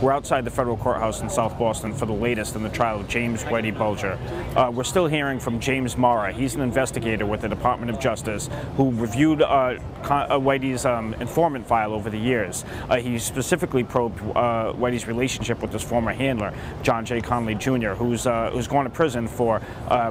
We're outside the federal courthouse in South Boston for the latest in the trial of James Whitey Bulger. We're still hearing from James Mara. He's an investigator with the Department of Justice who reviewed Whitey's informant file over the years. He specifically probed Whitey's relationship with his former handler, John J. Conley Jr., who's going to prison for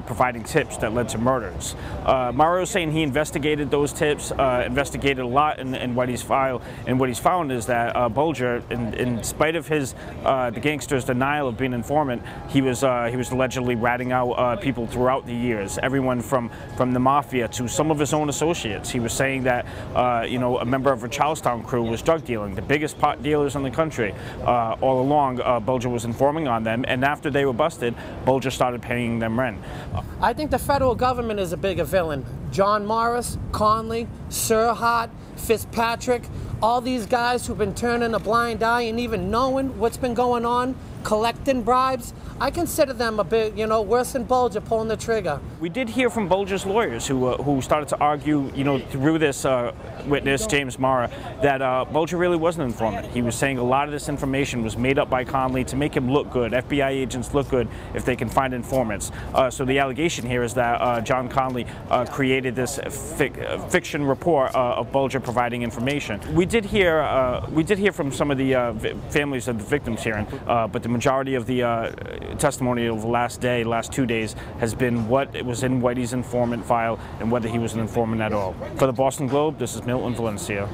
providing tips that led to murders. Mara is saying he investigated those tips, investigated a lot in Whitey's file, and what he's found is that Bulger, in spite of the gangster's denial of being an informant, he was allegedly ratting out people throughout the years, everyone from the mafia to some of his own associates. He was saying that a member of a Charlestown crew was drug dealing, the biggest pot dealers in the country. All along, Bulger was informing on them, and after they were busted, Bulger started paying them rent. I think the federal government is a bigger villain. John Morris, Conley, Surhart, Fitzpatrick, all these guys who've been turning a blind eye and even knowing what's been going on, collecting bribes. I consider them a bit, worse than Bulger pulling the trigger. We did hear from Bulger's lawyers who started to argue, through this witness, James Mara, that Bulger really wasn't an informant. He was saying a lot of this information was made up by Conley to make him look good. FBI agents look good if they can find informants. So the allegation here is that John Conley created this fiction report of Bulger providing information. We did hear from some of the families of the victims here, but the majority of the testimony over the last 2 days has been what was in Whitey's informant file and whether he was an informant at all. For the Boston Globe, this is Milton Valencia.